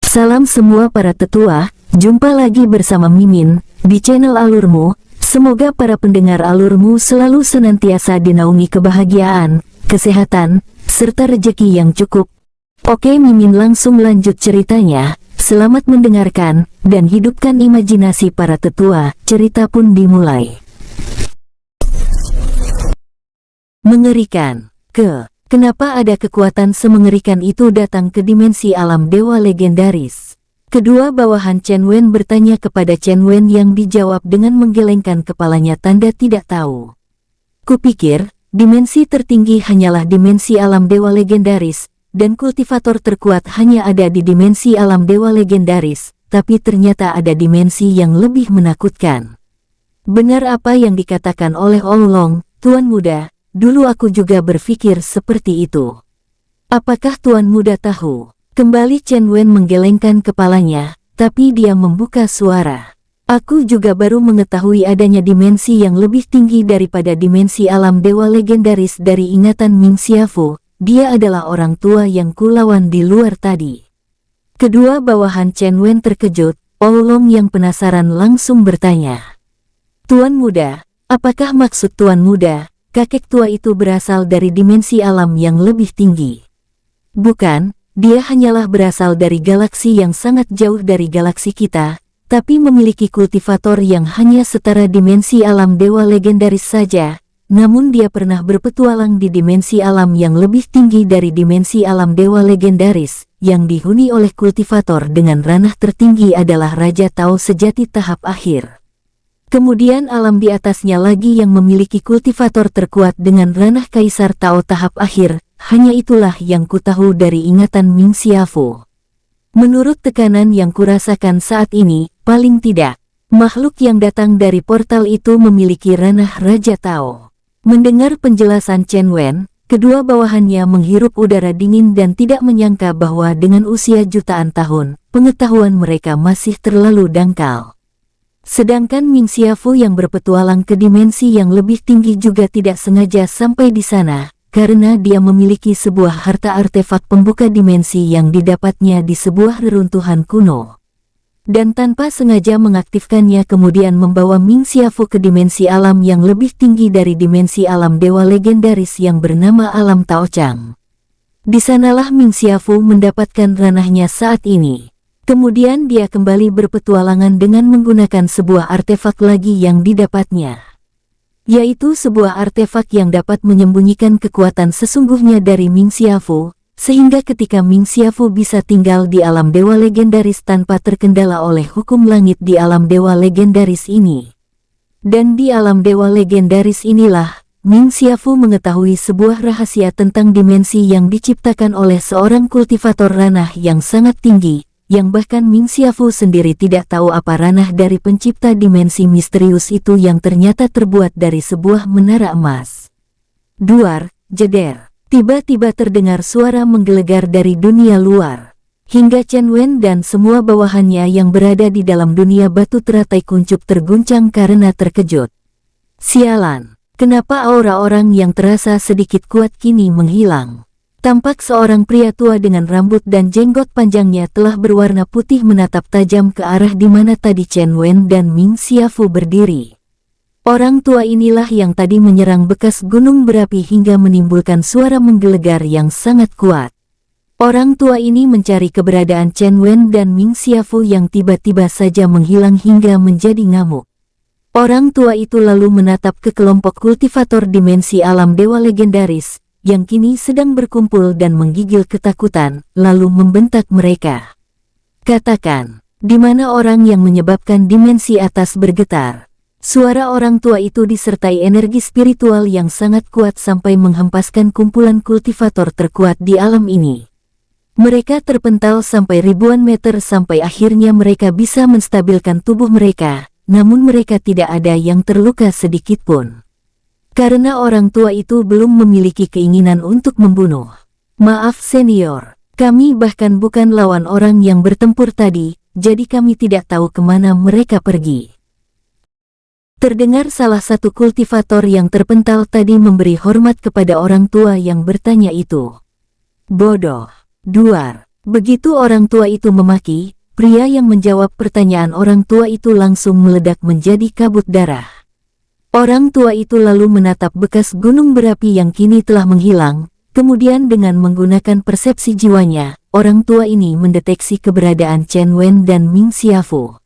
Salam semua para tetua, jumpa lagi bersama Mimin, di channel Alurmu. Semoga para pendengar Alurmu selalu senantiasa dinaungi kebahagiaan, kesehatan, serta rejeki yang cukup. Oke, Mimin langsung lanjut ceritanya. Selamat mendengarkan, dan hidupkan imajinasi para tetua. Cerita pun dimulai. Mengerikan. Kenapa ada kekuatan semengerikan itu datang ke dimensi alam dewa legendaris? Kedua bawahan Chen Wen bertanya kepada Chen Wen yang dijawab dengan menggelengkan kepalanya tanda tidak tahu. Kupikir, dimensi tertinggi hanyalah dimensi alam dewa legendaris, dan kultivator terkuat hanya ada di dimensi alam dewa legendaris, tapi ternyata ada dimensi yang lebih menakutkan. Benar apa yang dikatakan oleh Oolong, Tuan Muda. Dulu aku juga berpikir seperti itu. Apakah Tuan Muda tahu? Kembali Chen Wen menggelengkan kepalanya, tapi dia membuka suara. Aku juga baru mengetahui adanya dimensi yang lebih tinggi daripada dimensi alam dewa legendaris dari ingatan Ming Xiaofu. Dia adalah orang tua yang kulawan di luar tadi. Kedua bawahan Chen Wen terkejut. Oolong yang penasaran langsung bertanya. Tuan Muda, apakah maksud Tuan Muda? Kakek tua itu berasal dari dimensi alam yang lebih tinggi. Bukan, dia hanyalah berasal dari galaksi yang sangat jauh dari galaksi kita, tapi memiliki kultivator yang hanya setara dimensi alam dewa legendaris saja, namun dia pernah berpetualang di dimensi alam yang lebih tinggi dari dimensi alam dewa legendaris, yang dihuni oleh kultivator dengan ranah tertinggi adalah Raja Tao sejati tahap akhir. Kemudian alam di atasnya lagi yang memiliki kultivator terkuat dengan ranah Kaisar Tao tahap akhir, hanya itulah yang kutahu dari ingatan Ming Xiaofu. Menurut tekanan yang kurasakan saat ini, paling tidak, makhluk yang datang dari portal itu memiliki ranah Raja Tao. Mendengar penjelasan Chen Wen, kedua bawahannya menghirup udara dingin dan tidak menyangka bahwa dengan usia jutaan tahun, pengetahuan mereka masih terlalu dangkal. Sedangkan Ming Xiaofu yang berpetualang ke dimensi yang lebih tinggi juga tidak sengaja sampai di sana, karena dia memiliki sebuah harta artefak pembuka dimensi yang didapatnya di sebuah reruntuhan kuno. Dan tanpa sengaja mengaktifkannya kemudian membawa Ming Xiaofu ke dimensi alam yang lebih tinggi dari dimensi alam dewa legendaris yang bernama alam Tao Chang. Di sanalah Ming Xiaofu mendapatkan ranahnya saat ini. Kemudian dia kembali berpetualangan dengan menggunakan sebuah artefak lagi yang didapatnya. Yaitu sebuah artefak yang dapat menyembunyikan kekuatan sesungguhnya dari Ming Xiaofu, sehingga ketika Ming Xiaofu bisa tinggal di alam dewa legendaris tanpa terkendala oleh hukum langit di alam dewa legendaris ini. Dan di alam dewa legendaris inilah, Ming Xiaofu mengetahui sebuah rahasia tentang dimensi yang diciptakan oleh seorang kultivator ranah yang sangat tinggi, yang bahkan Ming Xiaofu sendiri tidak tahu apa ranah dari pencipta dimensi misterius itu yang ternyata terbuat dari sebuah menara emas. Duar, jeder. Tiba-tiba terdengar suara menggelegar dari dunia luar. Hingga Chen Wen dan semua bawahannya yang berada di dalam dunia batu teratai kuncup terguncang karena terkejut. Sialan, kenapa aura orang yang terasa sedikit kuat kini menghilang? Tampak seorang pria tua dengan rambut dan jenggot panjangnya telah berwarna putih menatap tajam ke arah di mana tadi Chen Wen dan Ming Xiaofu berdiri. Orang tua inilah yang tadi menyerang bekas gunung berapi hingga menimbulkan suara menggelegar yang sangat kuat. Orang tua ini mencari keberadaan Chen Wen dan Ming Xiaofu yang tiba-tiba saja menghilang hingga menjadi ngamuk. Orang tua itu lalu menatap ke kelompok kultivator dimensi alam dewa legendaris, yang kini sedang berkumpul dan menggigil ketakutan, lalu membentak mereka. Katakan, di mana orang yang menyebabkan dimensi atas bergetar? Suara orang tua itu disertai energi spiritual yang sangat kuat sampai menghempaskan kumpulan kultivator terkuat di alam ini. Mereka terpental sampai ribuan meter sampai akhirnya mereka bisa menstabilkan tubuh mereka, namun mereka tidak ada yang terluka sedikitpun. Karena orang tua itu belum memiliki keinginan untuk membunuh. Maaf senior, kami bahkan bukan lawan orang yang bertempur tadi, jadi kami tidak tahu kemana mereka pergi. Terdengar salah satu kultivator yang terpental tadi memberi hormat kepada orang tua yang bertanya itu. Bodoh, Duar, Begitu orang tua itu memaki, pria yang menjawab pertanyaan orang tua itu langsung meledak menjadi kabut darah. Orang tua itu lalu menatap bekas gunung berapi yang kini telah menghilang, kemudian dengan menggunakan persepsi jiwanya, orang tua ini mendeteksi keberadaan Chen Wen dan Ming Xiaofu.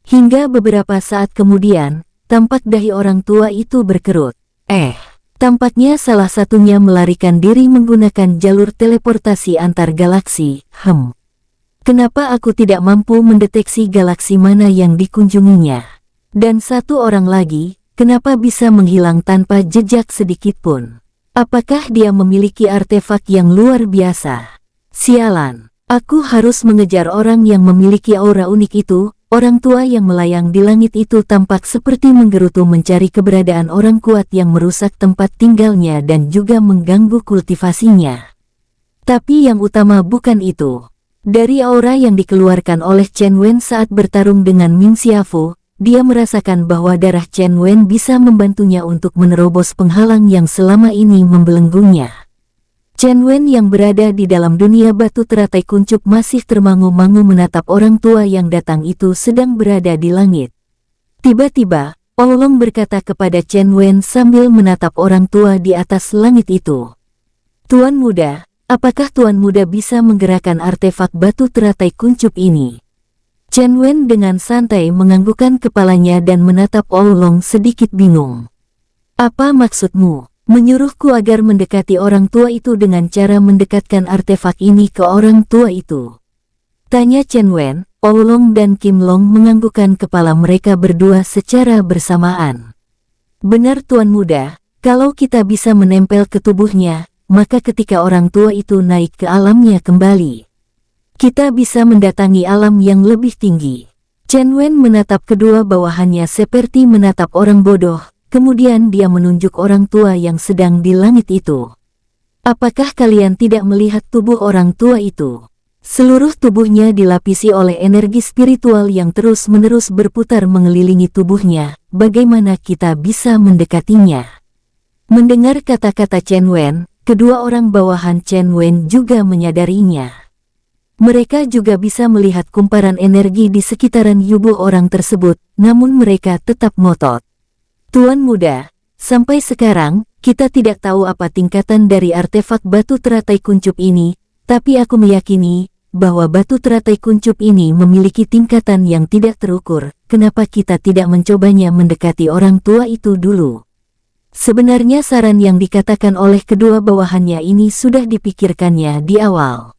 Hingga beberapa saat kemudian, tampak dahi orang tua itu berkerut. Tampaknya salah satunya melarikan diri menggunakan jalur teleportasi antar galaksi. Kenapa aku tidak mampu mendeteksi galaksi mana yang dikunjunginya? Dan satu orang lagi, kenapa bisa menghilang tanpa jejak sedikit pun? Apakah dia memiliki artefak yang luar biasa? Sialan, aku harus mengejar orang yang memiliki aura unik itu. Orang tua yang melayang di langit itu tampak seperti menggerutu mencari keberadaan orang kuat yang merusak tempat tinggalnya dan juga mengganggu kultivasinya. Tapi yang utama bukan itu. Dari aura yang dikeluarkan oleh Chen Wen saat bertarung dengan Ming Xiaofu, dia merasakan bahwa darah Chen Wen bisa membantunya untuk menerobos penghalang yang selama ini membelenggunya. Chen Wen yang berada di dalam dunia batu teratai kuncup masih termangu-mangu menatap orang tua yang datang itu sedang berada di langit. Tiba-tiba, Oolong berkata kepada Chen Wen sambil menatap orang tua di atas langit itu. "Tuan muda, apakah Tuan muda bisa menggerakkan artefak batu teratai kuncup ini?" Chen Wen dengan santai menganggukkan kepalanya dan menatap Oolong sedikit bingung. "Apa maksudmu? Menyuruhku agar mendekati orang tua itu dengan cara mendekatkan artefak ini ke orang tua itu?" tanya Chen Wen. Oolong dan Kim Long menganggukkan kepala mereka berdua secara bersamaan. "Benar Tuan muda, kalau kita bisa menempel ke tubuhnya, maka ketika orang tua itu naik ke alamnya kembali, kita bisa mendatangi alam yang lebih tinggi." Chen Wen menatap kedua bawahannya seperti menatap orang bodoh. Kemudian dia menunjuk orang tua yang sedang di langit itu. "Apakah kalian tidak melihat tubuh orang tua itu? Seluruh tubuhnya dilapisi oleh energi spiritual yang terus-menerus berputar mengelilingi tubuhnya. Bagaimana kita bisa mendekatinya?" Mendengar kata-kata Chen Wen, kedua orang bawahan Chen Wen juga menyadarinya. Mereka juga bisa melihat kumparan energi di sekitaran tubuh orang tersebut, namun mereka tetap ngotot. "Tuan muda, sampai sekarang, kita tidak tahu apa tingkatan dari artefak batu teratai kuncup ini, tapi aku meyakini bahwa batu teratai kuncup ini memiliki tingkatan yang tidak terukur. Kenapa kita tidak mencobanya mendekati orang tua itu dulu?" Sebenarnya saran yang dikatakan oleh kedua bawahannya ini sudah dipikirkannya di awal.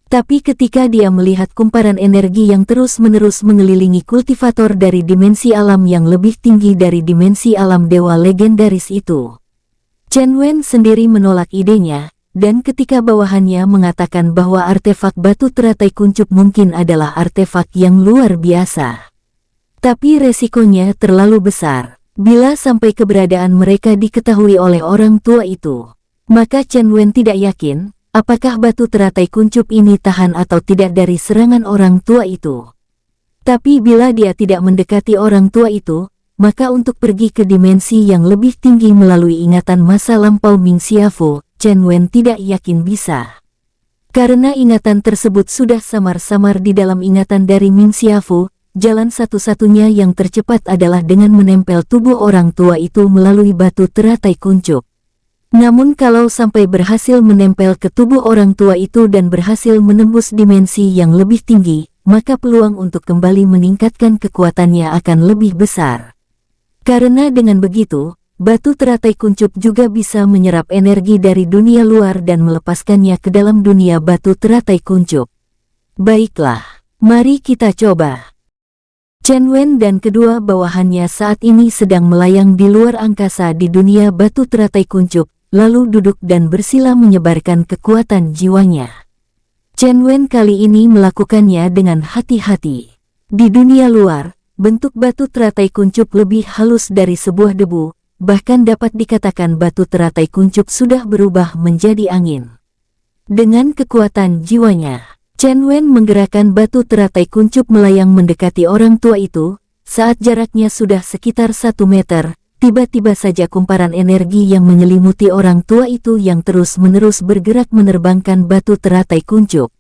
Tapi ketika dia melihat kumparan energi yang terus-menerus mengelilingi kultivator dari dimensi alam yang lebih tinggi dari dimensi alam dewa legendaris itu, Chen Wen sendiri menolak idenya, dan ketika bawahannya mengatakan bahwa artefak batu teratai kuncup mungkin adalah artefak yang luar biasa. Tapi resikonya terlalu besar. Bila sampai keberadaan mereka diketahui oleh orang tua itu, maka Chen Wen tidak yakin apakah batu teratai kuncup ini tahan atau tidak dari serangan orang tua itu. Tapi bila dia tidak mendekati orang tua itu, maka untuk pergi ke dimensi yang lebih tinggi melalui ingatan masa lampau Ming Xiaofu, Chen Wen tidak yakin bisa. Karena ingatan tersebut sudah samar-samar di dalam ingatan dari Ming Xiaofu, jalan satu-satunya yang tercepat adalah dengan menempel tubuh orang tua itu melalui batu teratai kuncup. Namun kalau sampai berhasil menempel ke tubuh orang tua itu dan berhasil menembus dimensi yang lebih tinggi, maka peluang untuk kembali meningkatkan kekuatannya akan lebih besar. Karena dengan begitu, batu teratai kuncup juga bisa menyerap energi dari dunia luar dan melepaskannya ke dalam dunia batu teratai kuncup. Baiklah, mari kita coba. Chen Wen dan kedua bawahannya saat ini sedang melayang di luar angkasa di dunia batu teratai kuncup, lalu duduk dan bersila menyebarkan kekuatan jiwanya. Chen Wen kali ini melakukannya dengan hati-hati. Di dunia luar, bentuk batu teratai kuncup lebih halus dari sebuah debu, bahkan dapat dikatakan batu teratai kuncup sudah berubah menjadi angin. Dengan kekuatan jiwanya, Chen Wen menggerakkan batu teratai kuncup melayang mendekati orang tua itu. Saat jaraknya sudah sekitar 1 meter, tiba-tiba saja kumparan energi yang menyelimuti orang tua itu yang terus-menerus bergerak menerbangkan batu teratai kuncup.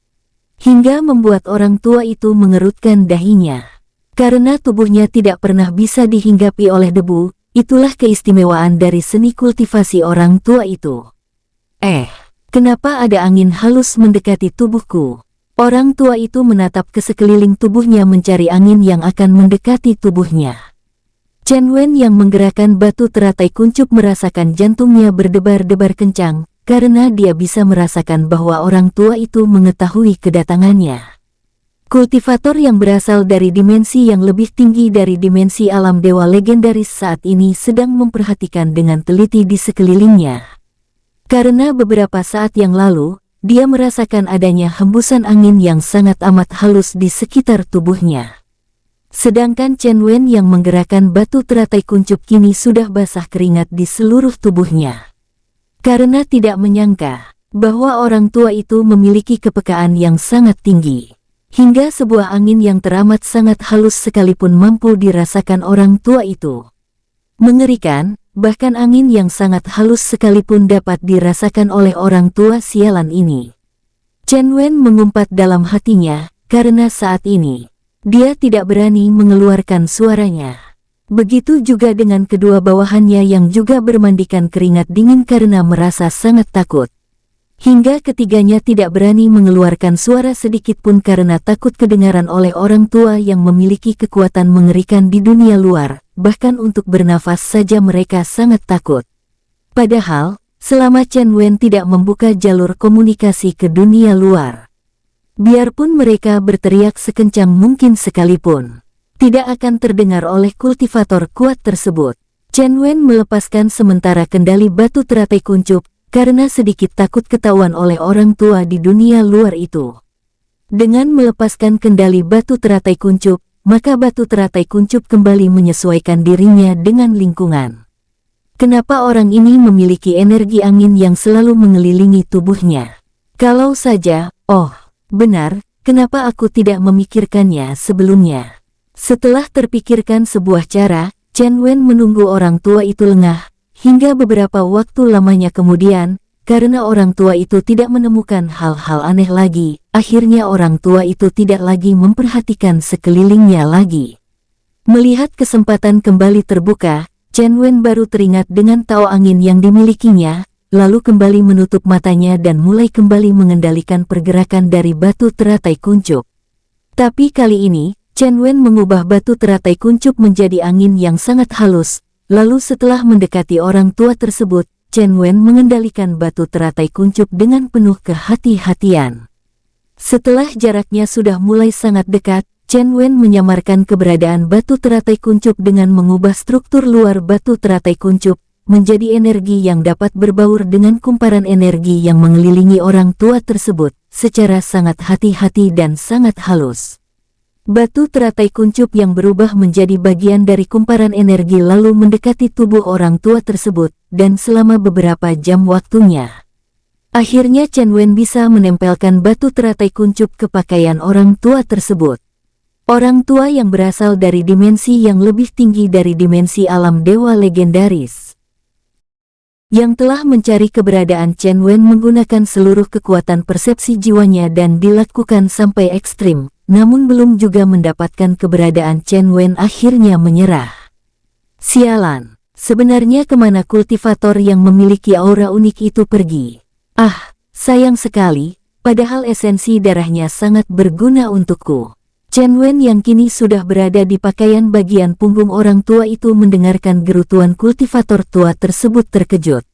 hingga membuat orang tua itu mengerutkan dahinya. Karena tubuhnya tidak pernah bisa dihinggapi oleh debu, itulah keistimewaan dari seni kultivasi orang tua itu. Kenapa ada angin halus mendekati tubuhku? Orang tua itu menatap ke sekeliling tubuhnya mencari angin yang akan mendekati tubuhnya. Chen Wen yang menggerakkan batu teratai kuncup merasakan jantungnya berdebar-debar kencang, karena dia bisa merasakan bahwa orang tua itu mengetahui kedatangannya. Kultivator yang berasal dari dimensi yang lebih tinggi dari dimensi alam dewa legendaris saat ini sedang memperhatikan dengan teliti di sekelilingnya. Karena beberapa saat yang lalu, dia merasakan adanya hembusan angin yang sangat amat halus di sekitar tubuhnya. Sedangkan Chen Wen yang menggerakkan batu teratai kuncup kini sudah basah keringat di seluruh tubuhnya. Karena tidak menyangka bahwa orang tua itu memiliki kepekaan yang sangat tinggi. Hingga sebuah angin yang teramat sangat halus sekalipun mampu dirasakan orang tua itu. Mengerikan, bahkan angin yang sangat halus sekalipun dapat dirasakan oleh orang tua sialan ini. Chen Wen mengumpat dalam hatinya, karena saat ini, dia tidak berani mengeluarkan suaranya. Begitu juga dengan kedua bawahannya yang juga bermandikan keringat dingin karena merasa sangat takut. Hingga ketiganya tidak berani mengeluarkan suara sedikit pun karena takut kedengaran oleh orang tua yang memiliki kekuatan mengerikan di dunia luar, bahkan untuk bernafas saja mereka sangat takut. Padahal, selama Chen Wen tidak membuka jalur komunikasi ke dunia luar, biarpun mereka berteriak sekencang mungkin sekalipun, tidak akan terdengar oleh kultivator kuat tersebut. Chen Wen melepaskan sementara kendali batu teratai kuncup, karena sedikit takut ketahuan oleh orang tua di dunia luar itu. Dengan melepaskan kendali batu teratai kuncup, maka batu teratai kuncup kembali menyesuaikan dirinya dengan lingkungan. Kenapa orang ini memiliki energi angin yang selalu mengelilingi tubuhnya? Kalau saja, benar, kenapa aku tidak memikirkannya sebelumnya? Setelah terpikirkan sebuah cara, Chen Wen menunggu orang tua itu lengah, hingga beberapa waktu lamanya kemudian, karena orang tua itu tidak menemukan hal-hal aneh lagi, akhirnya orang tua itu tidak lagi memperhatikan sekelilingnya lagi. Melihat kesempatan kembali terbuka, Chen Wen baru teringat dengan tahu angin yang dimilikinya, lalu kembali menutup matanya dan mulai kembali mengendalikan pergerakan dari batu teratai kuncup. Tapi kali ini, Chen Wen mengubah batu teratai kuncup menjadi angin yang sangat halus. Lalu setelah mendekati orang tua tersebut, Chen Wen mengendalikan batu teratai kuncup dengan penuh kehati-hatian. Setelah jaraknya sudah mulai sangat dekat, Chen Wen menyamarkan keberadaan batu teratai kuncup dengan mengubah struktur luar batu teratai kuncup menjadi energi yang dapat berbaur dengan kumparan energi yang mengelilingi orang tua tersebut secara sangat hati-hati dan sangat halus. Batu teratai kuncup yang berubah menjadi bagian dari kumparan energi lalu mendekati tubuh orang tua tersebut, dan selama beberapa jam waktunya. Akhirnya Chen Wen bisa menempelkan batu teratai kuncup ke pakaian orang tua tersebut. Orang tua yang berasal dari dimensi yang lebih tinggi dari dimensi alam dewa legendaris. Yang telah mencari keberadaan Chen Wen menggunakan seluruh kekuatan persepsi jiwanya dan dilakukan sampai ekstrim. Namun belum juga mendapatkan keberadaan Chen Wen akhirnya menyerah. Sialan, sebenarnya kemana kultivator yang memiliki aura unik itu pergi? Sayang sekali, padahal esensi darahnya sangat berguna untukku. Chen Wen yang kini sudah berada di pakaian bagian punggung orang tua itu mendengarkan gerutuan kultivator tua tersebut terkejut.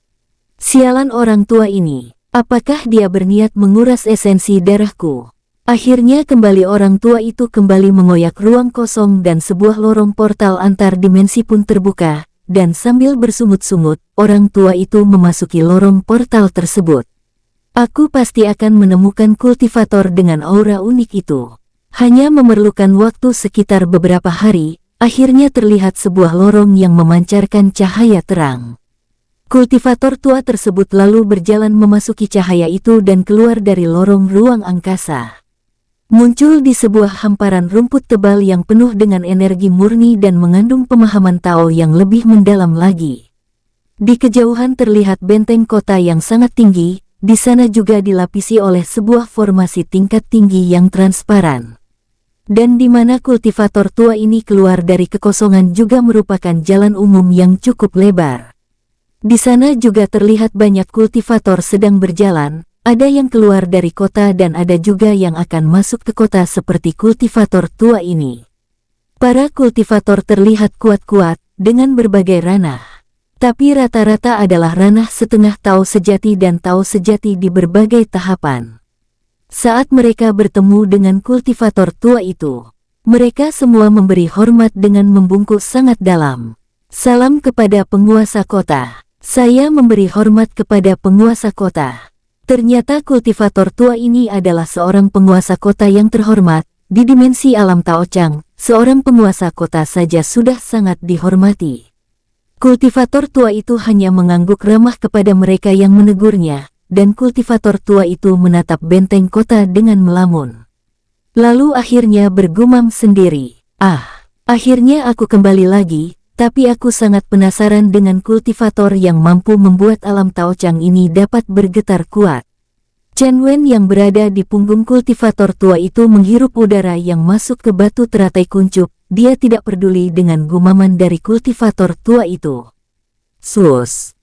Sialan orang tua ini, apakah dia berniat menguras esensi darahku? Akhirnya kembali orang tua itu kembali mengoyak ruang kosong dan sebuah lorong portal antar dimensi pun terbuka, dan sambil bersungut-sungut, orang tua itu memasuki lorong portal tersebut. Aku pasti akan menemukan kultivator dengan aura unik itu. Hanya memerlukan waktu sekitar beberapa hari, akhirnya terlihat sebuah lorong yang memancarkan cahaya terang. Kultivator tua tersebut lalu berjalan memasuki cahaya itu dan keluar dari lorong ruang angkasa. Muncul di sebuah hamparan rumput tebal yang penuh dengan energi murni dan mengandung pemahaman Tao yang lebih mendalam lagi. Di kejauhan terlihat benteng kota yang sangat tinggi, di sana juga dilapisi oleh sebuah formasi tingkat tinggi yang transparan. Dan di mana kultivator tua ini keluar dari kekosongan juga merupakan jalan umum yang cukup lebar. Di sana juga terlihat banyak kultivator sedang berjalan, ada yang keluar dari kota dan ada juga yang akan masuk ke kota seperti kultivator tua ini. Para kultivator terlihat kuat-kuat dengan berbagai ranah. Tapi rata-rata adalah ranah setengah Tao sejati dan Tao sejati di berbagai tahapan. Saat mereka bertemu dengan kultivator tua itu, mereka semua memberi hormat dengan membungkuk sangat dalam. Salam kepada penguasa kota. Saya memberi hormat kepada penguasa kota. Ternyata kultivator tua ini adalah seorang penguasa kota yang terhormat. Di dimensi alam Taochang, seorang penguasa kota saja sudah sangat dihormati. Kultivator tua itu hanya mengangguk ramah kepada mereka yang menegurnya, dan kultivator tua itu menatap benteng kota dengan melamun. Lalu akhirnya bergumam sendiri, akhirnya aku kembali lagi, tapi aku sangat penasaran dengan kultivator yang mampu membuat alam Taochang ini dapat bergetar kuat. Chen Wen yang berada di punggung kultivator tua itu menghirup udara yang masuk ke batu teratai kuncup. Dia tidak peduli dengan gumaman dari kultivator tua itu. Sus,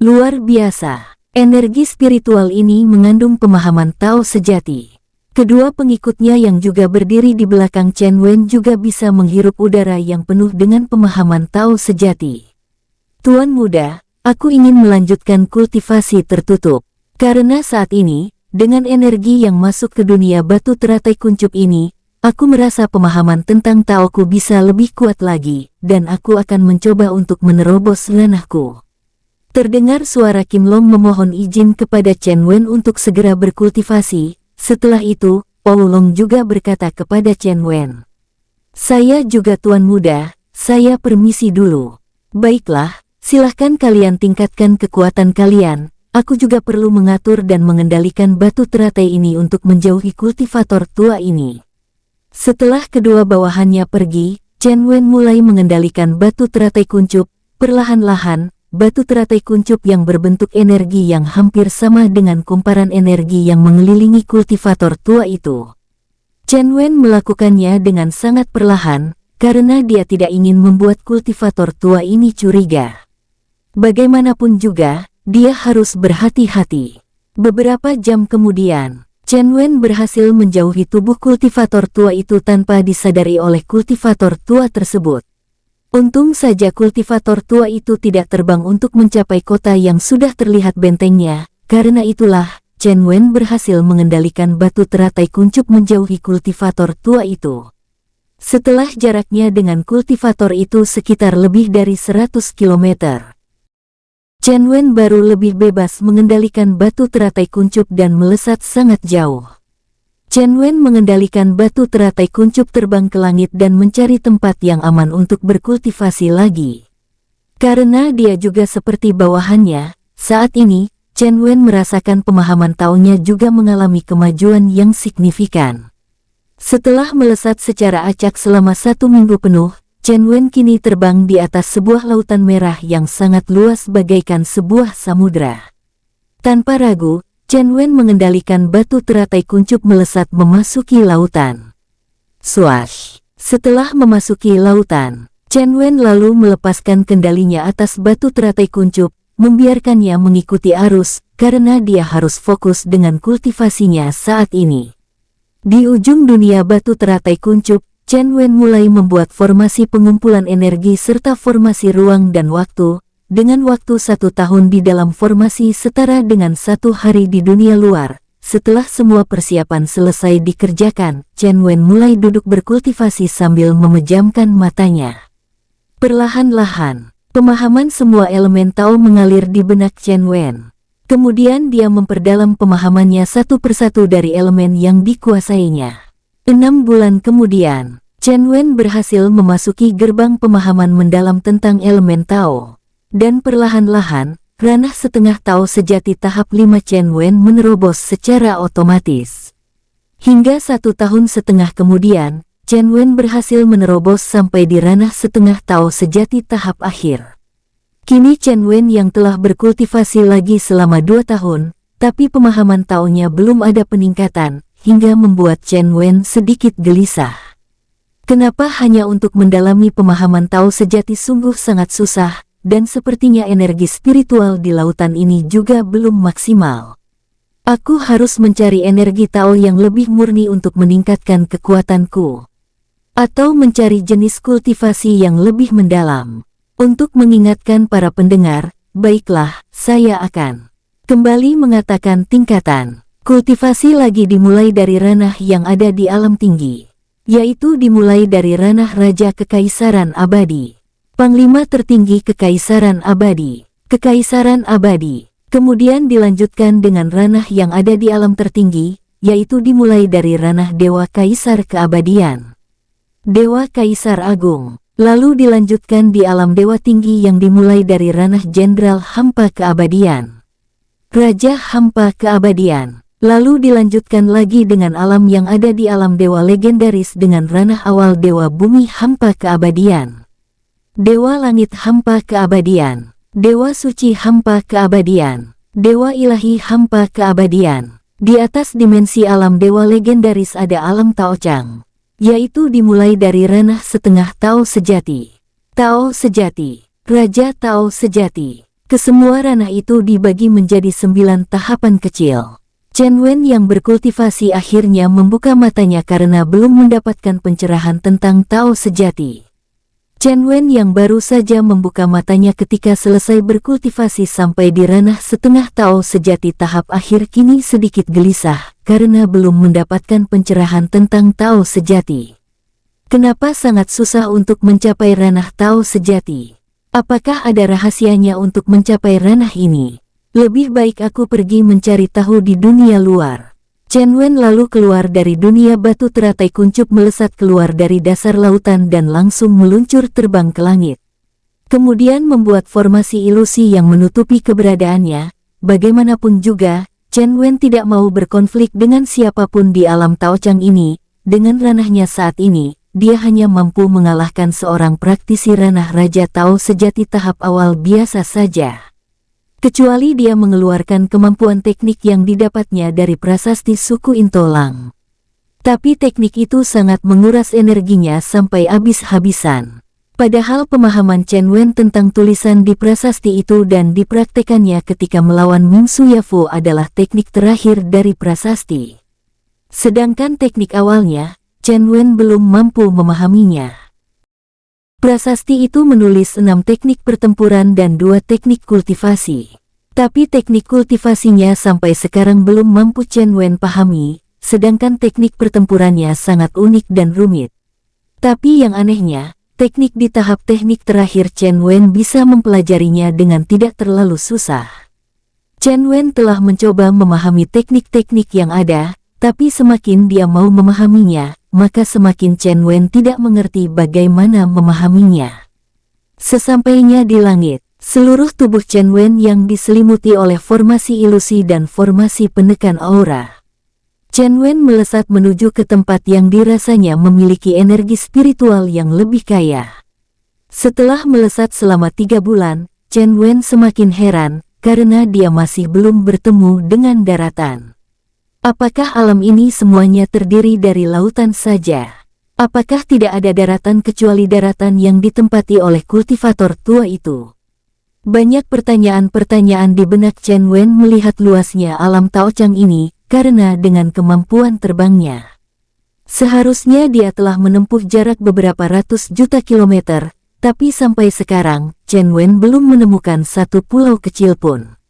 luar biasa. Energi spiritual ini mengandung pemahaman Tao sejati. Kedua pengikutnya yang juga berdiri di belakang Chen Wen juga bisa menghirup udara yang penuh dengan pemahaman Tao sejati. Tuan muda, aku ingin melanjutkan kultivasi tertutup. Karena saat ini, dengan energi yang masuk ke dunia batu teratai kuncup ini, aku merasa pemahaman tentang Taoku bisa lebih kuat lagi, dan aku akan mencoba untuk menerobos ranahku. Terdengar suara Kim Long memohon izin kepada Chen Wen untuk segera berkultivasi. Setelah itu, Oulong juga berkata kepada Chen Wen, "Saya juga tuan muda, saya permisi dulu." "Baiklah, silahkan kalian tingkatkan kekuatan kalian. Aku juga perlu mengatur dan mengendalikan batu teratai ini untuk menjauhi kultivator tua ini." Setelah kedua bawahannya pergi, Chen Wen mulai mengendalikan batu teratai kuncup. Perlahan-lahan, batu teratai kuncup yang berbentuk energi yang hampir sama dengan kumparan energi yang mengelilingi kultivator tua itu. Chen Wen melakukannya dengan sangat perlahan, karena dia tidak ingin membuat kultivator tua ini curiga. Bagaimanapun juga, dia harus berhati-hati. Beberapa jam kemudian, Chen Wen berhasil menjauhi tubuh kultivator tua itu tanpa disadari oleh kultivator tua tersebut. Untung saja kultivator tua itu tidak terbang untuk mencapai kota yang sudah terlihat bentengnya. Karena itulah, Chen Wen berhasil mengendalikan batu teratai kuncup menjauhi kultivator tua itu. Setelah jaraknya dengan kultivator itu sekitar lebih dari 100 km. Chen Wen baru lebih bebas mengendalikan batu teratai kuncup dan melesat sangat jauh. Chen Wen mengendalikan batu teratai kuncup terbang ke langit dan mencari tempat yang aman untuk berkultivasi lagi. Karena dia juga seperti bawahannya, saat ini, Chen Wen merasakan pemahaman Taonya juga mengalami kemajuan yang signifikan. Setelah melesat secara acak selama 1 minggu penuh, Chen Wen kini terbang di atas sebuah lautan merah yang sangat luas bagaikan sebuah samudra. Tanpa ragu, Chen Wen mengendalikan batu teratai kuncup melesat memasuki lautan. Swash! Setelah memasuki lautan, Chen Wen lalu melepaskan kendalinya atas batu teratai kuncup, membiarkannya mengikuti arus, karena dia harus fokus dengan kultivasinya saat ini. Di ujung dunia batu teratai kuncup, Chen Wen mulai membuat formasi pengumpulan energi serta formasi ruang dan waktu, dengan waktu 1 tahun di dalam formasi setara dengan 1 hari di dunia luar. Setelah semua persiapan selesai dikerjakan, Chen Wen mulai duduk berkultivasi sambil memejamkan matanya. Perlahan-lahan, pemahaman semua elemen Tao mengalir di benak Chen Wen. Kemudian dia memperdalam pemahamannya satu persatu dari elemen yang dikuasainya. 6 bulan kemudian, Chen Wen berhasil memasuki gerbang pemahaman mendalam tentang elemen Tao. Dan perlahan-lahan, ranah setengah Tao sejati tahap 5 Chen Wen menerobos secara otomatis. Hingga 1 tahun setengah kemudian, Chen Wen berhasil menerobos sampai di ranah setengah Tao sejati tahap akhir. Kini Chen Wen yang telah berkultivasi lagi selama 2 tahun, Tapi pemahaman Tao-nya belum ada peningkatan, hingga membuat Chen Wen sedikit gelisah. Kenapa hanya untuk mendalami pemahaman Tao sejati sungguh sangat susah, dan sepertinya energi spiritual di lautan ini juga belum maksimal. Aku harus mencari energi Tao yang lebih murni untuk meningkatkan kekuatanku. Atau mencari jenis kultivasi yang lebih mendalam. Untuk mengingatkan para pendengar, baiklah, saya akan kembali mengatakan tingkatan. Kultivasi lagi dimulai dari ranah yang ada di alam tinggi, yaitu dimulai dari ranah Raja Kekaisaran Abadi, Panglima Tertinggi Kekaisaran Abadi, Kekaisaran Abadi. Kemudian dilanjutkan dengan ranah yang ada di alam tertinggi, yaitu dimulai dari ranah Dewa Kaisar Keabadian, Dewa Kaisar Agung. Lalu dilanjutkan di alam Dewa Tinggi yang dimulai dari ranah Jenderal Hampa Keabadian, Raja Hampa Keabadian. Lalu dilanjutkan lagi dengan alam yang ada di alam Dewa Legendaris dengan ranah awal Dewa Bumi Hampa Keabadian, Dewa Langit Hampa Keabadian, Dewa Suci Hampa Keabadian, Dewa Ilahi Hampa Keabadian. Di atas dimensi alam Dewa Legendaris ada alam Taochang, yaitu dimulai dari ranah setengah Tao sejati, Tao sejati, Raja Tao sejati. Kesemua ranah itu dibagi menjadi 9 tahapan kecil. Chen Wen yang berkultivasi akhirnya membuka matanya karena belum mendapatkan pencerahan tentang Tao sejati. Chen Wen yang baru saja membuka matanya ketika selesai berkultivasi sampai di ranah setengah Tao sejati tahap akhir kini sedikit gelisah karena belum mendapatkan pencerahan tentang Tao sejati. Kenapa sangat susah untuk mencapai ranah Tao sejati? Apakah ada rahasianya untuk mencapai ranah ini? Lebih baik aku pergi mencari tahu di dunia luar. Chen Wen lalu keluar dari dunia batu teratai kuncup melesat keluar dari dasar lautan dan langsung meluncur terbang ke langit. Kemudian membuat formasi ilusi yang menutupi keberadaannya. Bagaimanapun juga, Chen Wen tidak mau berkonflik dengan siapapun di alam Taochang ini. Dengan ranahnya saat ini, dia hanya mampu mengalahkan seorang praktisi ranah Raja Tao sejati tahap awal biasa saja. Kecuali dia mengeluarkan kemampuan teknik yang didapatnya dari prasasti suku Intolang. Tapi teknik itu sangat menguras energinya sampai habis-habisan. Padahal pemahaman Chen Wen tentang tulisan di prasasti itu dan dipraktekannya ketika melawan Ming Suyafu adalah teknik terakhir dari prasasti. Sedangkan teknik awalnya, Chen Wen belum mampu memahaminya. Prasasti itu menulis 6 teknik pertempuran dan 2 teknik kultivasi. Tapi teknik kultivasinya sampai sekarang belum mampu Chen Wen pahami, sedangkan teknik pertempurannya sangat unik dan rumit. Tapi yang anehnya, teknik di tahap teknik terakhir Chen Wen bisa mempelajarinya dengan tidak terlalu susah. Chen Wen telah mencoba memahami teknik-teknik yang ada, tapi semakin dia mau memahaminya, maka semakin Chen Wen tidak mengerti bagaimana memahaminya. Sesampainya di langit, seluruh tubuh Chen Wen yang diselimuti oleh formasi ilusi dan formasi penekan aura. Chen Wen melesat menuju ke tempat yang dirasanya memiliki energi spiritual yang lebih kaya. Setelah melesat selama 3 bulan, Chen Wen semakin heran karena dia masih belum bertemu dengan daratan. Apakah alam ini semuanya terdiri dari lautan saja? Apakah tidak ada daratan kecuali daratan yang ditempati oleh kultivator tua itu? Banyak pertanyaan-pertanyaan di benak Chen Wen melihat luasnya alam Taochang ini, karena dengan kemampuan terbangnya. Seharusnya dia telah menempuh jarak beberapa ratus juta kilometer, tapi sampai sekarang, Chen Wen belum menemukan satu pulau kecil pun.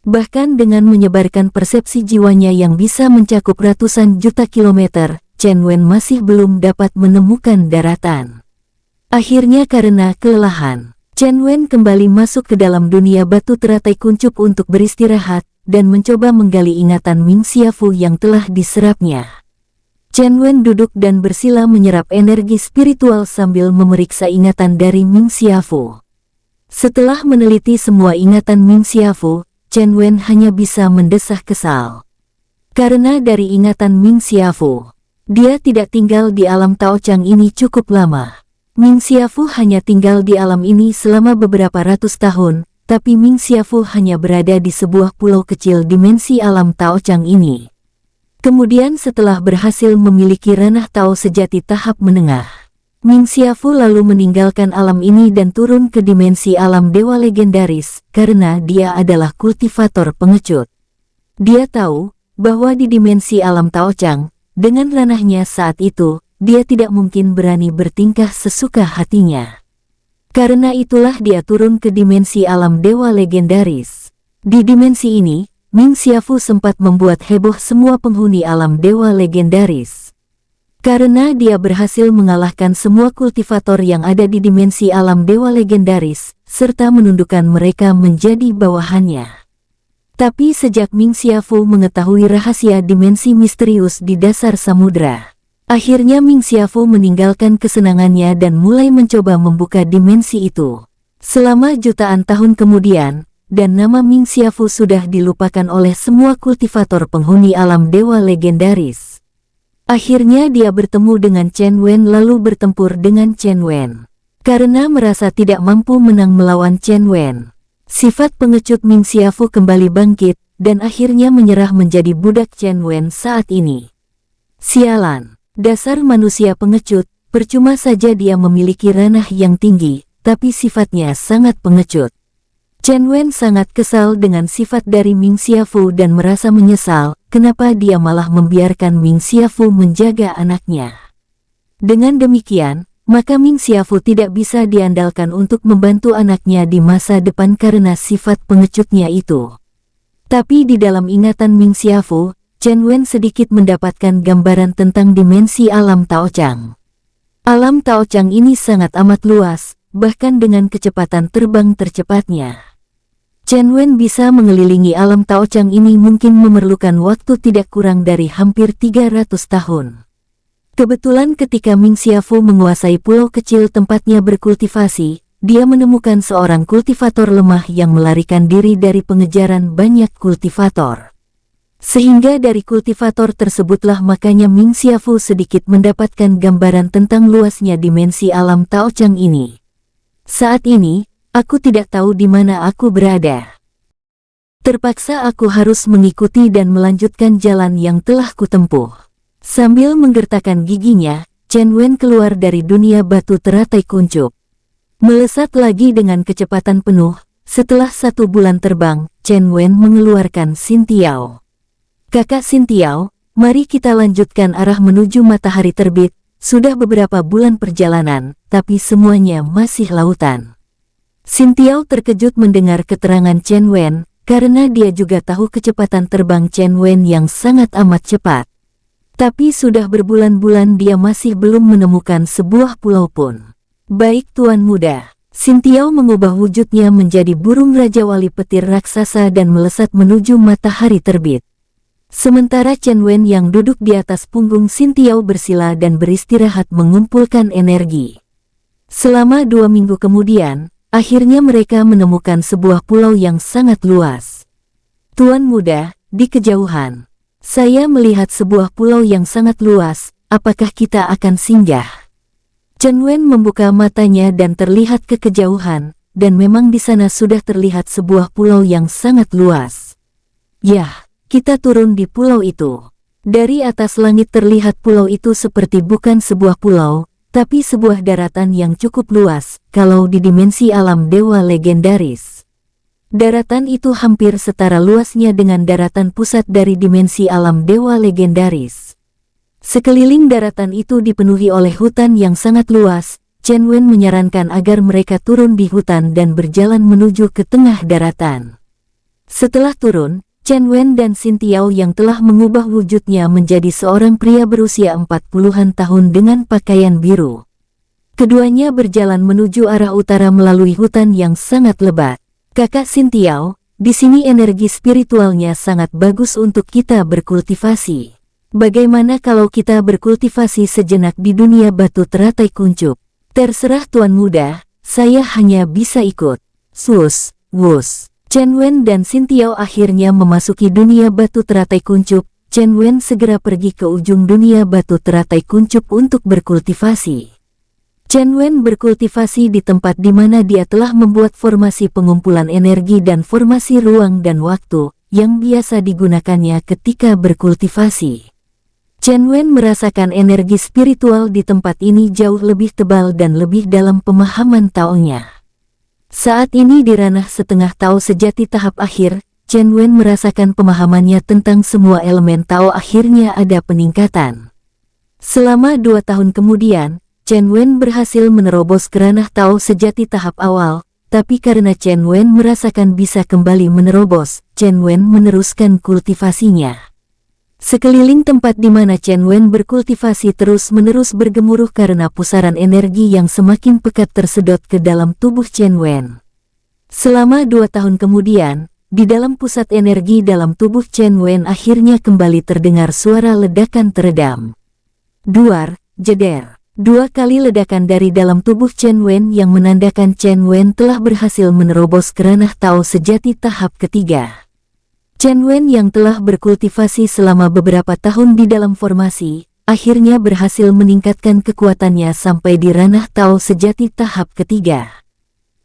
Bahkan dengan menyebarkan persepsi jiwanya yang bisa mencakup ratusan juta kilometer, Chen Wen masih belum dapat menemukan daratan. Akhirnya karena kelelahan, Chen Wen kembali masuk ke dalam dunia batu teratai kuncup untuk beristirahat, dan mencoba menggali ingatan Ming Xiaofu yang telah diserapnya. Chen Wen duduk dan bersila menyerap energi spiritual sambil memeriksa ingatan dari Ming Xiaofu. Setelah meneliti semua ingatan Ming Xiaofu, Chen Wen hanya bisa mendesah kesal. Karena dari ingatan Ming Xiaofu, dia tidak tinggal di alam Taochang ini cukup lama. Ming Xiaofu hanya tinggal di alam ini selama beberapa ratus tahun, tapi Ming Xiaofu hanya berada di sebuah pulau kecil dimensi alam Taochang ini. Kemudian setelah berhasil memiliki ranah Tao sejati tahap menengah, Ming Xiaofu lalu meninggalkan alam ini dan turun ke dimensi alam dewa legendaris karena dia adalah kultivator pengecut. Dia tahu bahwa di dimensi alam Taochang, dengan ranahnya saat itu, dia tidak mungkin berani bertingkah sesuka hatinya. Karena itulah dia turun ke dimensi alam dewa legendaris. Di dimensi ini, Ming Xiaofu sempat membuat heboh semua penghuni alam dewa legendaris. Karena dia berhasil mengalahkan semua kultivator yang ada di dimensi alam dewa legendaris, serta menundukkan mereka menjadi bawahannya. Tapi sejak Ming Xiaofu mengetahui rahasia dimensi misterius di dasar samudra, akhirnya Ming Xiaofu meninggalkan kesenangannya dan mulai mencoba membuka dimensi itu. Selama jutaan tahun kemudian, dan nama Ming Xiaofu sudah dilupakan oleh semua kultivator penghuni alam dewa legendaris. Akhirnya dia bertemu dengan Chen Wen lalu bertempur dengan Chen Wen. Karena merasa tidak mampu menang melawan Chen Wen, sifat pengecut Ming Xiaofu kembali bangkit, dan akhirnya menyerah menjadi budak Chen Wen saat ini. Sialan, dasar manusia pengecut, percuma saja dia memiliki ranah yang tinggi, tapi sifatnya sangat pengecut. Chen Wen sangat kesal dengan sifat dari Ming Xiaofu dan merasa menyesal, kenapa dia malah membiarkan Ming Xiaofu menjaga anaknya. Dengan demikian, maka Ming Xiaofu tidak bisa diandalkan untuk membantu anaknya di masa depan karena sifat pengecutnya itu. Tapi di dalam ingatan Ming Xiaofu, Chen Wen sedikit mendapatkan gambaran tentang dimensi alam Taochang. Alam Taochang ini sangat amat luas, bahkan dengan kecepatan terbang tercepatnya. Chen Wen bisa mengelilingi alam Taochang ini mungkin memerlukan waktu tidak kurang dari hampir 300 tahun. Kebetulan ketika Ming Xiaofu menguasai pulau kecil tempatnya berkultivasi, dia menemukan seorang kultivator lemah yang melarikan diri dari pengejaran banyak kultivator. Sehingga dari kultivator tersebutlah makanya Ming Xiaofu sedikit mendapatkan gambaran tentang luasnya dimensi alam Taochang ini. Saat ini, aku tidak tahu di mana aku berada. Terpaksa aku harus mengikuti dan melanjutkan jalan yang telah kutempuh. Sambil menggertakkan giginya, Chen Wen keluar dari dunia batu teratai kuncup. Melesat lagi dengan kecepatan penuh, setelah 1 bulan terbang, Chen Wen mengeluarkan Xin Tiao. Kakak Xin Tiao, mari kita lanjutkan arah menuju matahari terbit. Sudah beberapa bulan perjalanan, tapi semuanya masih lautan. Xin Tiao terkejut mendengar keterangan Chen Wen, karena dia juga tahu kecepatan terbang Chen Wen yang sangat amat cepat. Tapi sudah berbulan-bulan dia masih belum menemukan sebuah pulau pun. Baik Tuan Muda, Xin Tiao mengubah wujudnya menjadi burung Raja Wali petir raksasa dan melesat menuju matahari terbit. Sementara Chen Wen yang duduk di atas punggung Xin Tiao bersila dan beristirahat mengumpulkan energi. Selama 2 minggu kemudian, akhirnya mereka menemukan sebuah pulau yang sangat luas. Tuan Muda, di kejauhan, saya melihat sebuah pulau yang sangat luas, apakah kita akan singgah? Chen Wen membuka matanya dan terlihat ke kejauhan, dan memang di sana sudah terlihat sebuah pulau yang sangat luas. Yah, kita turun di pulau itu. Dari atas langit terlihat pulau itu seperti bukan sebuah pulau, tapi sebuah daratan yang cukup luas, kalau di dimensi alam dewa legendaris. Daratan itu hampir setara luasnya dengan daratan pusat dari dimensi alam dewa legendaris. Sekeliling daratan itu dipenuhi oleh hutan yang sangat luas. Chen Wen menyarankan agar mereka turun di hutan dan berjalan menuju ke tengah daratan. Setelah turun, Chen Wen dan Xin Tiao yang telah mengubah wujudnya menjadi seorang pria berusia 40-an tahun dengan pakaian biru. Keduanya berjalan menuju arah utara melalui hutan yang sangat lebat. Kakak Xin Tiao, di sini energi spiritualnya sangat bagus untuk kita berkultivasi. Bagaimana kalau kita berkultivasi sejenak di dunia batu teratai kuncup? Terserah Tuan Muda, saya hanya bisa ikut. Sus, wus. Chen Wen dan Xin Tiao akhirnya memasuki dunia batu teratai kuncup. Chen Wen segera pergi ke ujung dunia batu teratai kuncup untuk berkultivasi. Chen Wen berkultivasi di tempat di mana dia telah membuat formasi pengumpulan energi dan formasi ruang dan waktu, yang biasa digunakannya ketika berkultivasi. Chen Wen merasakan energi spiritual di tempat ini jauh lebih tebal dan lebih dalam pemahaman Tao-nya. Saat ini di ranah setengah Tao sejati tahap akhir, Chen Wen merasakan pemahamannya tentang semua elemen Tao akhirnya ada peningkatan. Selama 2 tahun kemudian, Chen Wen berhasil menerobos ke ranah Tao sejati tahap awal, tapi karena Chen Wen merasakan bisa kembali menerobos, Chen Wen meneruskan kultivasinya. Sekeliling tempat di mana Chen Wen berkultivasi terus-menerus bergemuruh karena pusaran energi yang semakin pekat tersedot ke dalam tubuh Chen Wen. Selama 2 tahun kemudian, di dalam pusat energi dalam tubuh Chen Wen akhirnya kembali terdengar suara ledakan teredam. Duar, jeder. 2 kali ledakan dari dalam tubuh Chen Wen yang menandakan Chen Wen telah berhasil menerobos ke ranah Tao sejati tahap ketiga. Chen Wen yang telah berkultivasi selama beberapa tahun di dalam formasi, akhirnya berhasil meningkatkan kekuatannya sampai di ranah Tao sejati tahap ketiga.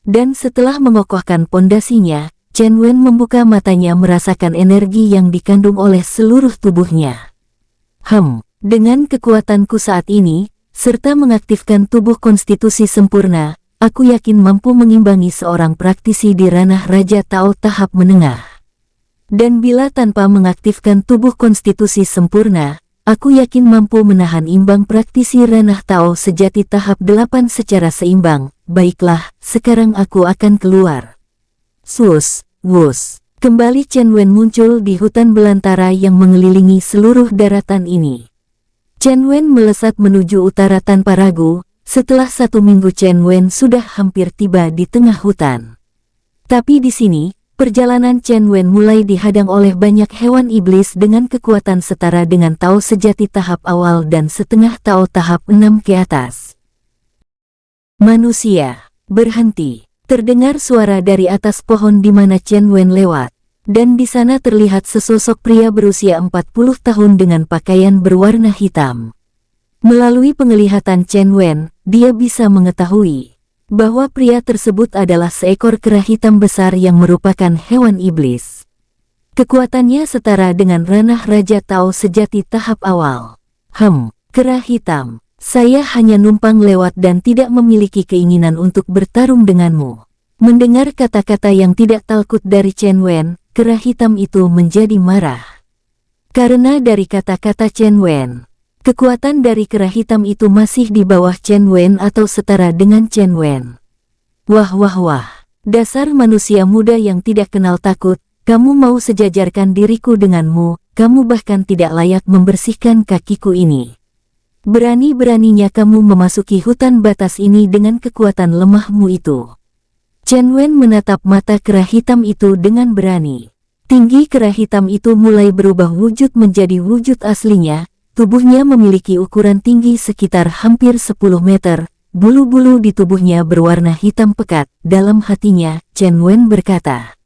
Dan setelah mengokohkan pondasinya, Chen Wen membuka matanya merasakan energi yang dikandung oleh seluruh tubuhnya. Dengan kekuatanku saat ini, serta mengaktifkan tubuh konstitusi sempurna, aku yakin mampu mengimbangi seorang praktisi di ranah Raja Tao tahap menengah. Dan bila tanpa mengaktifkan tubuh konstitusi sempurna, aku yakin mampu menahan imbang praktisi ranah Tao sejati tahap 8 secara seimbang. Baiklah, sekarang aku akan keluar. Swus, wus. Kembali Chen Wen muncul di hutan belantara yang mengelilingi seluruh daratan ini. Chen Wen melesat menuju utara tanpa ragu. Setelah 1 minggu Chen Wen sudah hampir tiba di tengah hutan. Tapi di sini, perjalanan Chen Wen mulai dihadang oleh banyak hewan iblis dengan kekuatan setara dengan Tao sejati tahap awal dan setengah Tao tahap 6 ke atas. Manusia, berhenti. Terdengar suara dari atas pohon di mana Chen Wen lewat. Dan di sana terlihat sesosok pria berusia 40 tahun dengan pakaian berwarna hitam. Melalui penglihatan Chen Wen, dia bisa mengetahui bahwa pria tersebut adalah seekor kera hitam besar yang merupakan hewan iblis. Kekuatannya setara dengan ranah Raja Tao sejati tahap awal. Kera hitam, saya hanya numpang lewat dan tidak memiliki keinginan untuk bertarung denganmu. Mendengar kata-kata yang tidak takut dari Chen Wen, kera hitam itu menjadi marah. Karena dari kata-kata Chen Wen, kekuatan dari kera hitam itu masih di bawah Chen Wen atau setara dengan Chen Wen. Wah, dasar manusia muda yang tidak kenal takut, kamu mau sejajarkan diriku denganmu, kamu bahkan tidak layak membersihkan kakiku ini. Berani-beraninya kamu memasuki hutan batas ini dengan kekuatan lemahmu itu. Chen Wen menatap mata kera hitam itu dengan berani. Tinggi kera hitam itu mulai berubah wujud menjadi wujud aslinya. Tubuhnya memiliki ukuran tinggi sekitar hampir 10 meter. Bulu-bulu di tubuhnya berwarna hitam pekat. Dalam hatinya, Chen Wen berkata,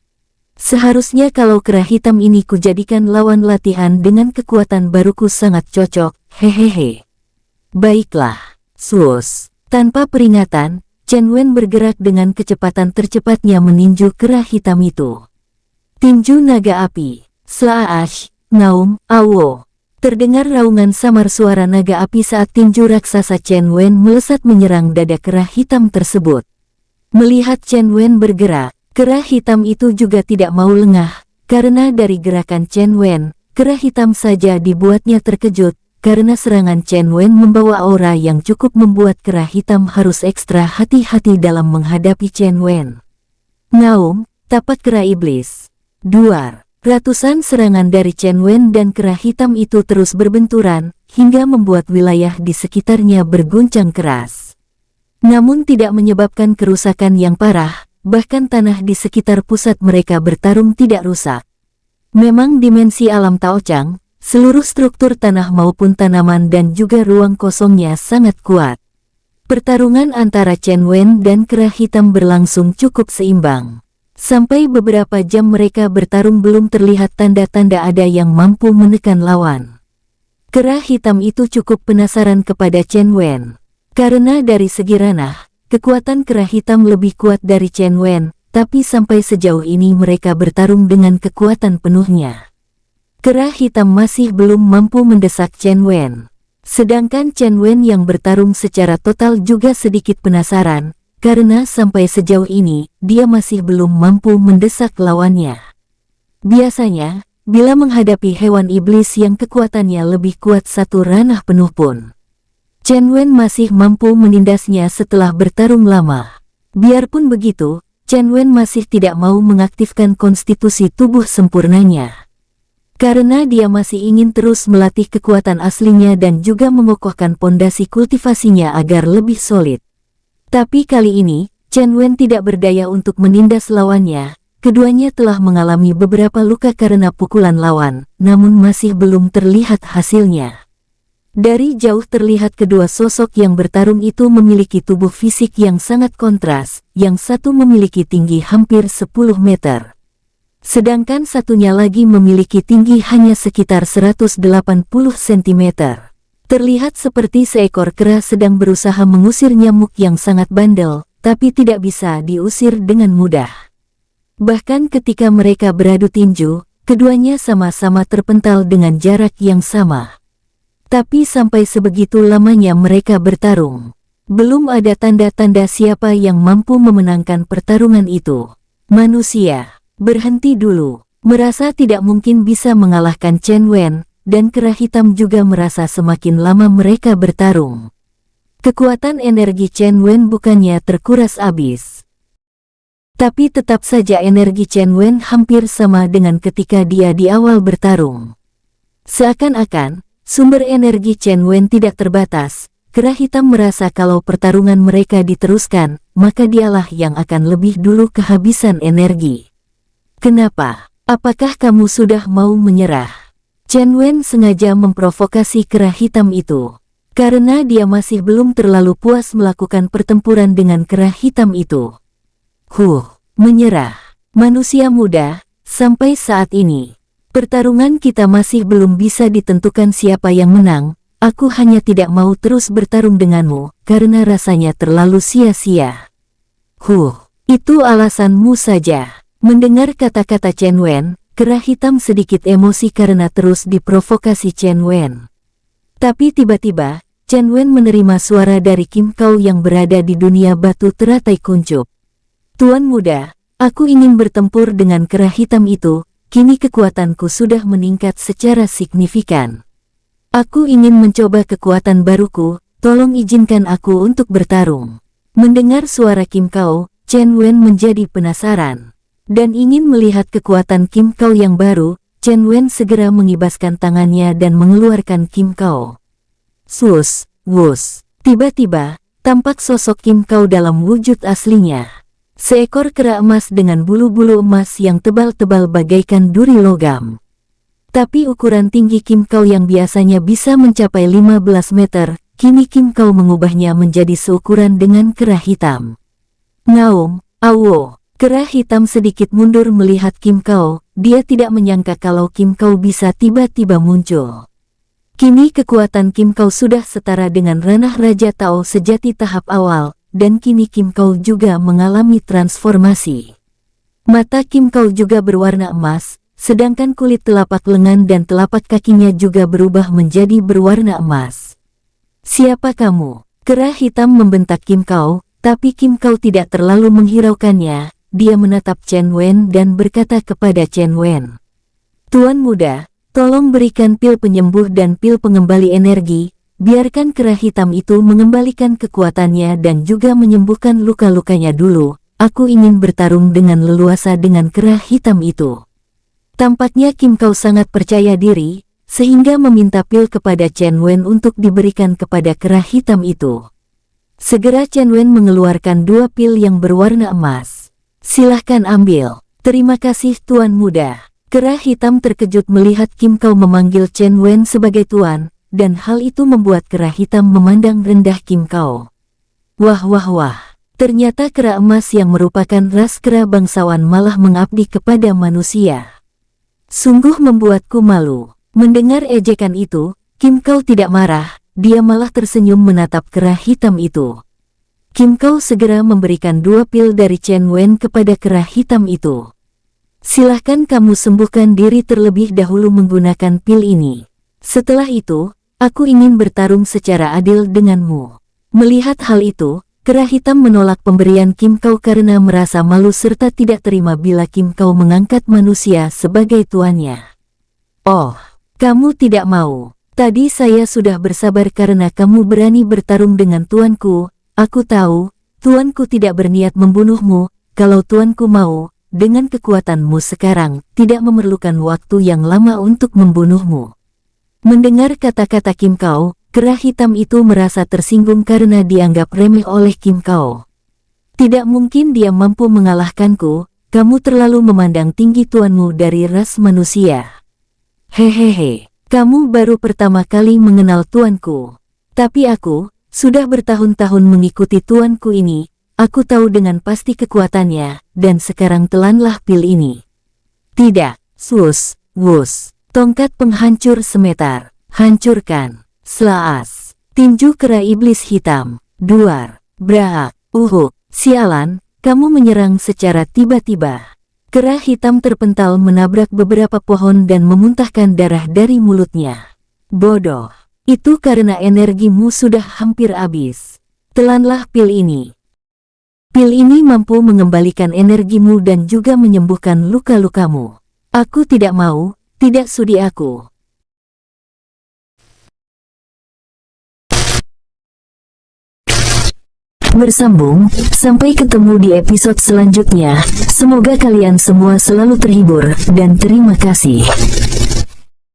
seharusnya kalau kera hitam ini kujadikan lawan latihan dengan kekuatan baruku sangat cocok, hehehe. Baiklah, swus. Tanpa peringatan, Chen Wen bergerak dengan kecepatan tercepatnya meninju kera hitam itu. Tinju naga api, Slaash, Naum, Awo. Terdengar raungan samar suara naga api saat tinju raksasa Chen Wen melesat menyerang dada kera hitam tersebut. Melihat Chen Wen bergerak, kera hitam itu juga tidak mau lengah. Karena dari gerakan Chen Wen, kera hitam saja dibuatnya terkejut. Karena serangan Chen Wen membawa aura yang cukup membuat kera hitam harus ekstra hati-hati dalam menghadapi Chen Wen. Ngaum, tapak kera iblis. Duar. Ratusan serangan dari Chen Wen dan kera hitam itu terus berbenturan, hingga membuat wilayah di sekitarnya berguncang keras. Namun tidak menyebabkan kerusakan yang parah, bahkan tanah di sekitar pusat mereka bertarung tidak rusak. Memang dimensi alam Taochang, seluruh struktur tanah maupun tanaman dan juga ruang kosongnya sangat kuat. Pertarungan antara Chen Wen dan kera hitam berlangsung cukup seimbang. Sampai beberapa jam mereka bertarung belum terlihat tanda-tanda ada yang mampu menekan lawan. Kera hitam itu cukup penasaran kepada Chen Wen. Karena dari segi ranah, kekuatan kera hitam lebih kuat dari Chen Wen, tapi sampai sejauh ini mereka bertarung dengan kekuatan penuhnya. Kera hitam masih belum mampu mendesak Chen Wen. Sedangkan Chen Wen yang bertarung secara total juga sedikit penasaran, karena sampai sejauh ini, dia masih belum mampu mendesak lawannya. Biasanya, bila menghadapi hewan iblis yang kekuatannya lebih kuat satu ranah penuh pun, Chen Wen masih mampu menindasnya setelah bertarung lama. Biarpun begitu, Chen Wen masih tidak mau mengaktifkan konstitusi tubuh sempurnanya. Karena dia masih ingin terus melatih kekuatan aslinya dan juga mengokohkan pondasi kultivasinya agar lebih solid. Tapi kali ini, Chen Wen tidak berdaya untuk menindas lawannya. Keduanya telah mengalami beberapa luka karena pukulan lawan, namun masih belum terlihat hasilnya. Dari jauh terlihat kedua sosok yang bertarung itu memiliki tubuh fisik yang sangat kontras, yang satu memiliki tinggi hampir 10 meter. Sedangkan satunya lagi memiliki tinggi hanya sekitar 180 cm. Terlihat seperti seekor kera sedang berusaha mengusir nyamuk yang sangat bandel, tapi tidak bisa diusir dengan mudah. Bahkan ketika mereka beradu tinju, keduanya sama-sama terpental dengan jarak yang sama. Tapi sampai sebegitu lamanya mereka bertarung, belum ada tanda-tanda siapa yang mampu memenangkan pertarungan itu. Manusia, berhenti dulu. Merasa tidak mungkin bisa mengalahkan Chen Wen, dan kera hitam juga merasa semakin lama mereka bertarung, kekuatan energi Chen Wen bukannya terkuras habis. Tapi tetap saja energi Chen Wen hampir sama dengan ketika dia di awal bertarung. Seakan-akan, sumber energi Chen Wen tidak terbatas. Kera hitam merasa kalau pertarungan mereka diteruskan, maka dialah yang akan lebih dulu kehabisan energi. Kenapa? Apakah kamu sudah mau menyerah? Chen Wen sengaja memprovokasi kera hitam itu, karena dia masih belum terlalu puas melakukan pertempuran dengan kera hitam itu. Menyerah. Manusia muda, sampai saat ini, pertarungan kita masih belum bisa ditentukan siapa yang menang. Aku hanya tidak mau terus bertarung denganmu, karena rasanya terlalu sia-sia. Itu alasanmu saja. Mendengar kata-kata Chen Wen, kera hitam sedikit emosi karena terus diprovokasi Chen Wen. Tapi tiba-tiba, Chen Wen menerima suara dari Kim Kau yang berada di dunia batu teratai kuncup. Tuan muda, aku ingin bertempur dengan kera hitam itu. Kini kekuatanku sudah meningkat secara signifikan. Aku ingin mencoba kekuatan baruku, tolong izinkan aku untuk bertarung. Mendengar suara Kim Kau, Chen Wen menjadi penasaran. Dan ingin melihat kekuatan Kim Kau yang baru. Chen Wen segera mengibaskan tangannya dan mengeluarkan Kim Kau. Wush. Tiba-tiba, tampak sosok Kim Kau dalam wujud aslinya. Seekor kera emas dengan bulu-bulu emas yang tebal-tebal bagaikan duri logam. Tapi ukuran tinggi Kim Kau yang biasanya bisa mencapai 15 meter, kini Kim Kau mengubahnya menjadi seukuran dengan kera hitam. Ngaum, awo. Kera hitam sedikit mundur melihat Kim Kau. Dia tidak menyangka kalau Kim Kau bisa tiba-tiba muncul. Kini kekuatan Kim Kau sudah setara dengan ranah Raja Tao sejati tahap awal. Dan kini Kim Kau juga mengalami transformasi. Mata Kim Kau juga berwarna emas, sedangkan kulit telapak lengan dan telapak kakinya juga berubah menjadi berwarna emas. Siapa kamu? Kera hitam membentak Kim Kau, tapi Kim Kau tidak terlalu menghiraukannya. Dia menatap Chen Wen dan berkata kepada Chen Wen, Tuan muda, tolong berikan pil penyembuh dan pil pengembali energi. Biarkan kera hitam itu mengembalikan kekuatannya dan juga menyembuhkan luka-lukanya dulu. Aku ingin bertarung dengan leluasa dengan kera hitam itu. Tampaknya Kim Kau sangat percaya diri, sehingga meminta pil kepada Chen Wen untuk diberikan kepada kera hitam itu. Segera Chen Wen mengeluarkan 2 pil yang berwarna emas. Silahkan ambil. Terima kasih tuan muda. Kera hitam terkejut melihat Kim Kau memanggil Chen Wen sebagai tuan. Dan hal itu membuat kera hitam memandang rendah Kim Kau. Wah. Ternyata kera emas yang merupakan ras kera bangsawan malah mengabdi kepada manusia. Sungguh membuatku malu. Mendengar ejekan itu, Kim Kau tidak marah. dia malah tersenyum menatap kera hitam itu. Kim Kau segera memberikan 2 pil dari Chen Wen kepada kera hitam itu. Silahkan kamu sembuhkan diri terlebih dahulu menggunakan pil ini. Setelah itu, aku ingin bertarung secara adil denganmu. Melihat hal itu, kera hitam menolak pemberian Kim Kau karena merasa malu serta tidak terima bila Kim Kau mengangkat manusia sebagai tuannya. Oh, kamu tidak mau. Tadi saya sudah bersabar karena kamu berani bertarung dengan tuanku. Aku tahu, tuanku tidak berniat membunuhmu. Kalau tuanku mau, dengan kekuatanmu sekarang, tidak memerlukan waktu yang lama untuk membunuhmu. Mendengar kata-kata Kim Kau, kera hitam itu merasa tersinggung karena dianggap remeh oleh Kim Kau. Tidak mungkin dia mampu mengalahkanku, kamu terlalu memandang tinggi tuanmu dari ras manusia. Hehehe. Kamu baru pertama kali mengenal tuanku. Tapi aku, sudah bertahun-tahun mengikuti tuanku ini, aku tahu dengan pasti kekuatannya, dan sekarang telanlah pil ini. Tidak, swus, wus, tongkat penghancur semetar, hancurkan, slaas, tinju kera iblis hitam, duar, braak, sialan, kamu menyerang secara tiba-tiba. Kera hitam terpental menabrak beberapa pohon dan memuntahkan darah dari mulutnya. Bodoh, itu karena energimu sudah hampir habis. Telanlah pil ini. Pil ini mampu mengembalikan energimu dan juga menyembuhkan luka-lukamu. Aku tidak mau, tidak sudi aku. Bersambung, sampai ketemu di episode selanjutnya. Semoga kalian semua selalu terhibur, dan terima kasih.